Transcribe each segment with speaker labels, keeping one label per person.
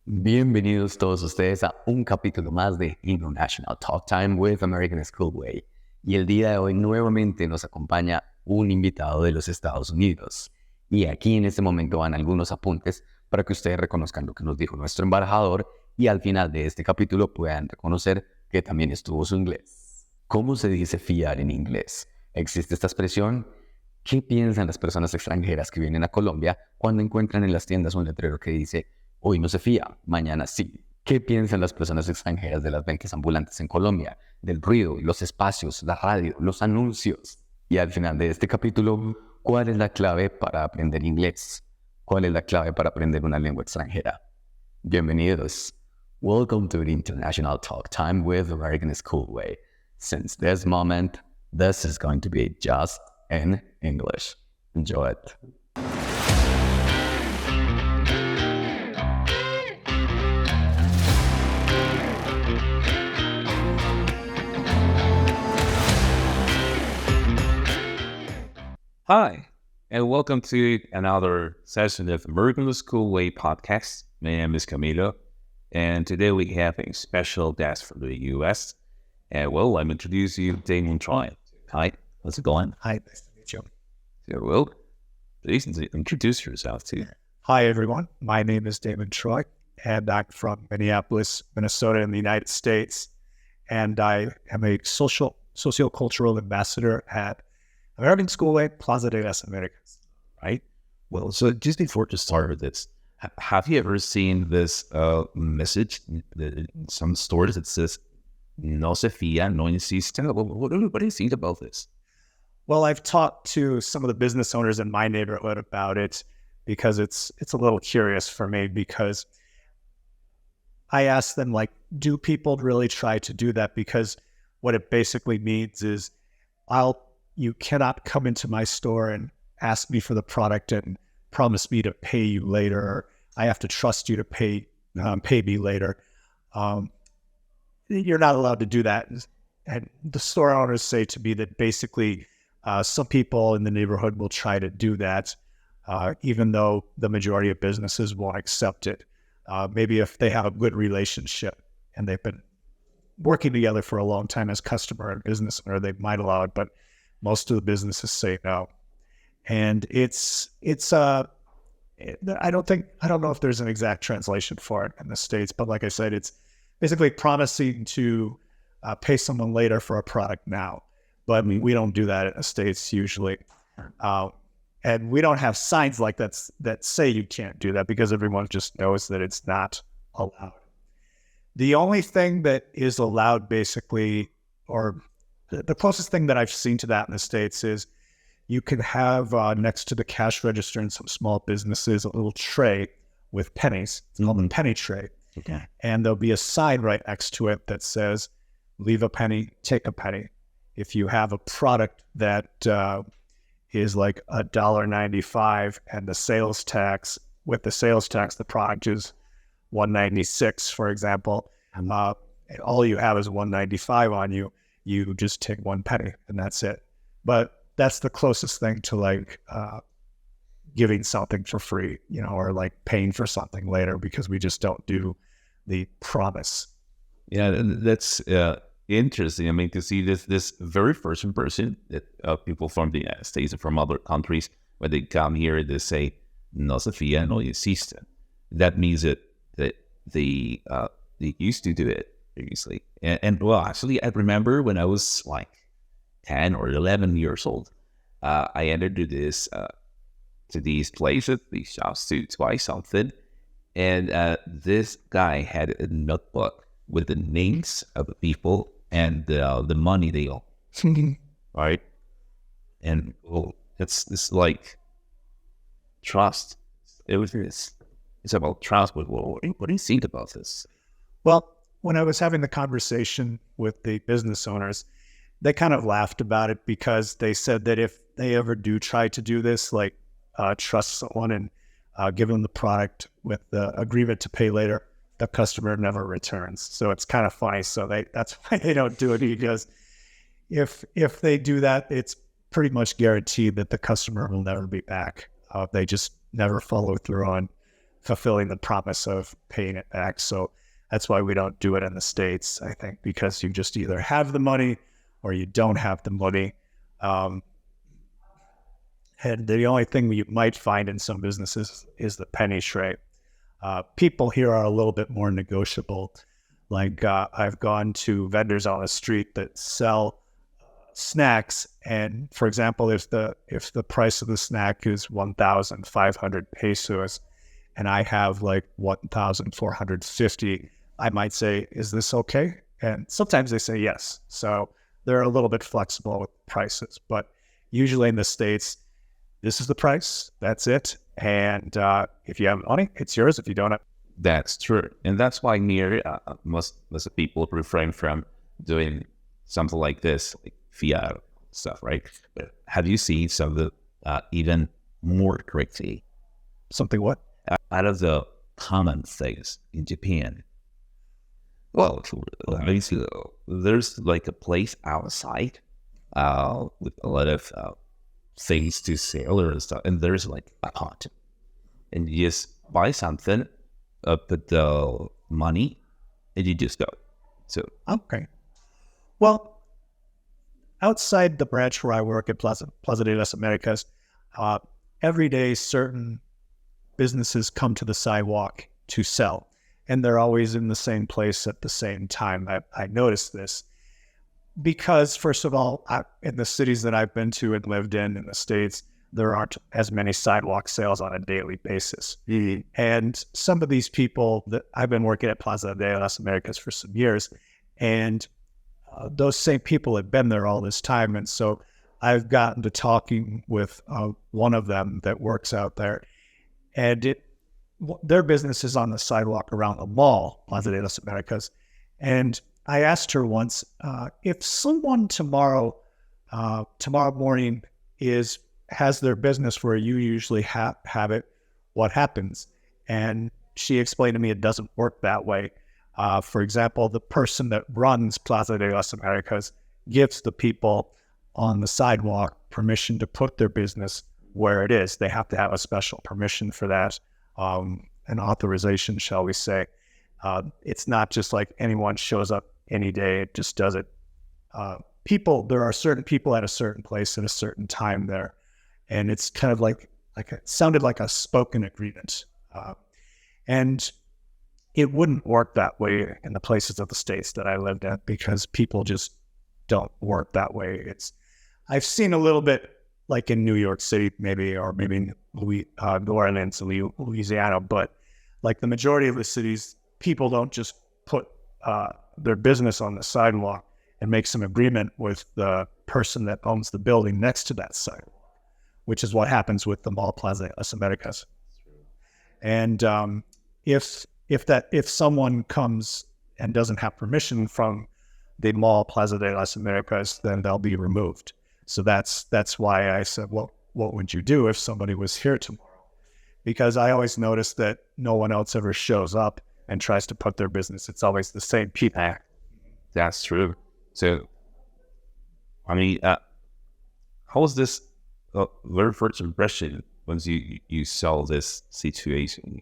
Speaker 1: Bienvenidos todos ustedes a un capítulo más de International Talk Time with American Schoolway. Y el día de hoy nuevamente nos acompaña un invitado de los Estados Unidos. Y aquí en este momento van algunos apuntes para que ustedes reconozcan lo que nos dijo nuestro embajador y al final de este capítulo puedan reconocer que también estuvo su inglés. ¿Cómo se dice fiar en inglés? ¿Existe esta expresión? ¿Qué piensan las personas extranjeras que vienen a Colombia cuando encuentran en las tiendas un letrero que dice hoy no se fía, mañana sí? ¿Qué piensan las personas extranjeras de las ventas ambulantes en Colombia? Del ruido, los espacios, la radio, los anuncios. Y al final de este capítulo, ¿cuál es la clave para aprender inglés? ¿Cuál es la clave para aprender una lengua extranjera? Bienvenidos. Welcome to the International Talk Time with American Schoolway. Since this moment, this is going to be just in English. Enjoy it.
Speaker 2: Hi, and welcome to another session of American School Way podcast. My name is Camilo, and today we have a special guest from the US. And well, I'm introduce you to Damon Troy. Hi, how's it going?
Speaker 3: Hi, nice to meet you.
Speaker 2: So, well, please introduce yourself too.
Speaker 3: Hi, everyone. My name is Damon Troy, and I'm from Minneapolis, Minnesota in the United States. And I am a sociocultural ambassador at American Schoolway, Plaza de las Americas.
Speaker 2: Right? Well, so just before to start with this, have you ever seen this message in some stores that says, no se fía, no insista? What do you think about this?
Speaker 3: Well, I've talked to some of the business owners in my neighborhood about it because it's a little curious for me, because I ask them, like, do people really try to do that? Because what it basically means is you cannot come into my store and ask me for the product and promise me to pay you later, or I have to trust you to pay me later. You're not allowed to do that. And the store owners say to me that basically some people in the neighborhood will try to do that, even though the majority of businesses won't accept it. Maybe if they have a good relationship and they've been working together for a long time as customer and business owner, they might allow it, but most of the businesses say no. And I don't know if there's an exact translation for it in the States, but like I said, it's basically promising to pay someone later for a product now. But we don't do that in the States usually. And we don't have signs like that say you can't do that, because everyone just knows that it's not allowed. The only thing that is allowed basically, or the closest thing that I've seen to that in the States, is you can have next to the cash register in some small businesses a little tray with pennies. It's called a penny tray.
Speaker 2: Okay.
Speaker 3: And there'll be a sign right next to it that says, leave a penny, take a penny. If you have a product that is like $1.95 and the sales tax, the product is $1.96, for example, and all you have is $1.95 on you, you just take 1 penny and that's it. But that's the closest thing to like giving something for free, or like paying for something later, because we just don't do the promise.
Speaker 2: Yeah, that's interesting. I mean, to see this very first person that people from the United States and from other countries, when they come here, they say, no se fía, no insista. That means that they used to do it previously. And well, actually, I remember when I was like 10 or 11 years old, I entered to these places, these shops to buy something. And this guy had a notebook with the names of the people and the money they owe, right? And it's like trust. It's about trust. But what do you think about this?
Speaker 3: Well, when I was having the conversation with the business owners, they kind of laughed about it, because they said that if they ever do try to do this, like trust someone and give them the product with the agreement to pay later, the customer never returns. So it's kind of funny. So that's why they don't do it, because if they do that, it's pretty much guaranteed that the customer will never be back. They just never follow through on fulfilling the promise of paying it back. So that's why we don't do it in the States, I think, because you just either have the money or you don't have the money. And the only thing you might find in some businesses is the penny trade. People here are a little bit more negotiable. Like I've gone to vendors on the street that sell snacks, and for example, if the price of the snack is 1,500 pesos, and I have like 1,450, I might say, "Is this okay?" And sometimes they say yes. So they're a little bit flexible with prices, but usually in the States, this is the price. That's it. And if you have money, it's yours. If you don't have,
Speaker 2: That's true. And that's why near most people refrain from doing something like this, like fiat stuff, right? But have you seen some of the even more correctly,
Speaker 3: something what?
Speaker 2: out of the common things in Japan? Well, there's like a place outside with a lot of things to sell or stuff, and there's like a pot, and you just buy something, put the money, and you just go. So
Speaker 3: Okay. Well, outside the branch where I work at Plaza de las Americas, every day certain businesses come to the sidewalk to sell, and they're always in the same place at the same time. I noticed this because, first of all, in the cities that I've been to and lived in the States, there aren't as many sidewalk sales on a daily basis. And some of these people that I've been working at Plaza de las Americas for some years, and those same people have been there all this time. And so I've gotten to talking with one of them that works out there, and their business is on the sidewalk around the mall, Plaza de las Americas. And I asked her once, if someone tomorrow morning has their business where you usually have it, what happens? And she explained to me it doesn't work that way. For example, the person that runs Plaza de las Americas gives the people on the sidewalk permission to put their business where it is. They have to have a special permission for that, an authorization, shall we say. It's not just like anyone shows up any day, it just does it. There are certain people at a certain place at a certain time there. And it's kind of like it sounded like a spoken agreement. And it wouldn't work that way in the places of the States that I lived at, because people just don't work that way. I've seen a little bit like in New York City, maybe, or maybe New Orleans, Louisiana, but like the majority of the cities, people don't just put their business on the sidewalk and make some agreement with the person that owns the building next to that sidewalk, which is what happens with the mall Plaza de las Americas. And if someone comes and doesn't have permission from the mall Plaza de las Americas, then they'll be removed. So that's why I said, well, what would you do if somebody was here tomorrow? Because I always notice that no one else ever shows up and tries to put their business. It's always the same people.
Speaker 2: that's true. So, I mean, how was this very first impression once you saw this situation?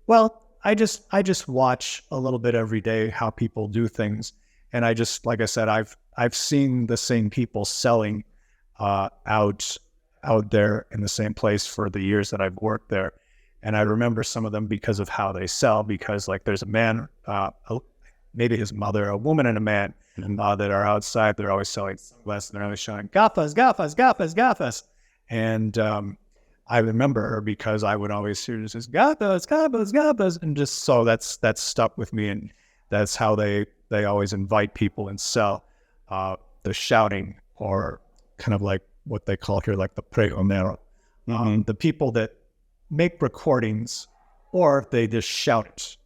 Speaker 3: Well, I just watch a little bit every day how people do things, and I just, like I said, I've seen the same people selling out there in the same place for the years that I've worked there, and I remember some of them because of how they sell. Because like there's a man, maybe his mother, a woman and a man that are outside. They're always selling sunglasses, and they're always showing gafas, gafas, gafas, gafas, and I remember her because I would always hear this gafas, gafas, gafas, and just so that's stuck with me, and that's how they always invite people and sell. The shouting, or kind of like what they call here, like the pregonero, the people that make recordings, or they just shout it.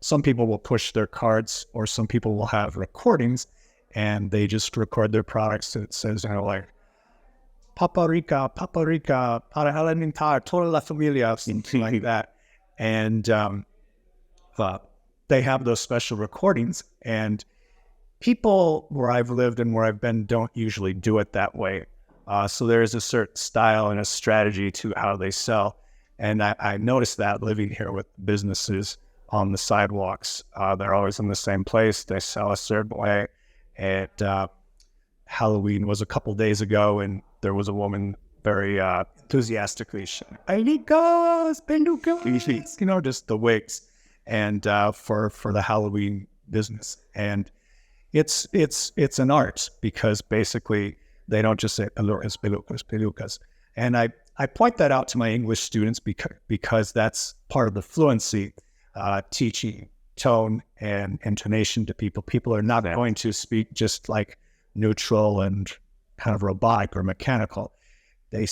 Speaker 3: Some people will push their cards, or some people will have recordings, and they just record their products. It says, like, Paparica, para alimentar toda la familia, something like that. And they have those special recordings, and people where I've lived and where I've been don't usually do it that way. So there is a certain style and a strategy to how they sell. And I noticed that living here with businesses on the sidewalks, they're always in the same place. They sell a certain way. And Halloween was a couple days ago, and there was a woman very enthusiastically shouting, "Pelucas, pelucas," you know, just the wigs, and for the Halloween business. And it's an art, because basically they don't just say pelucas, pelucas, pelucas. And I point that out to my English students because that's part of the fluency, teaching tone and intonation to people. People are not going to speak just like neutral and kind of robotic or mechanical. They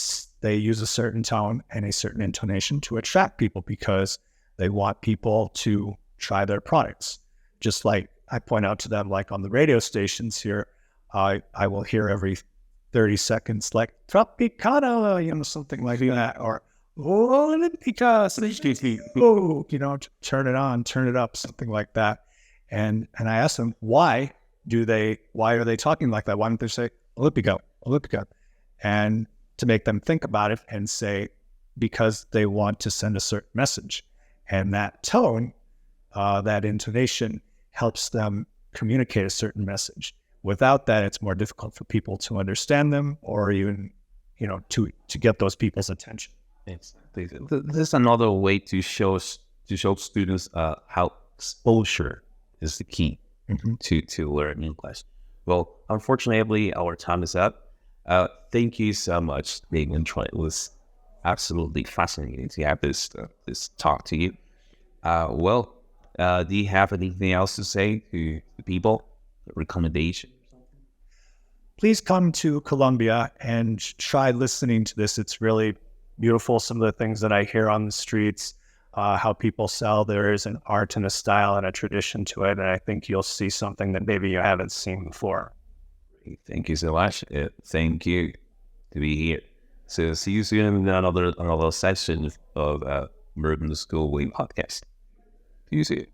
Speaker 3: use a certain tone and a certain intonation to attract people, because they want people to try their products. Just like I point out to them, like on the radio stations here, I will hear every 30 seconds, like Tropicana, you know, something like that, or Olympica, you know, turn it on, turn it up, something like that. And I ask them, why are they talking like that? Why don't they say Olympica, Olympica? And to make them think about it and say, because they want to send a certain message. And that tone, that intonation helps them communicate a certain message. Without that, it's more difficult for people to understand them, or even, you know, to get those people's attention.
Speaker 2: This is another way to show students how exposure is the key to learn English. Well, unfortunately, our time is up. Thank you so much, Damon. It was absolutely fascinating to have this talk to you. Do you have anything else to say to the people? A recommendation?
Speaker 3: Please come to Colombia and try listening to this. It's really beautiful. Some of the things that I hear on the streets, how people sell, there is an art and a style and a tradition to it. And I think you'll see something that maybe you haven't seen before.
Speaker 2: Thank you so much. Thank you to be here. So see you soon in another session of American School Way podcast. See you soon.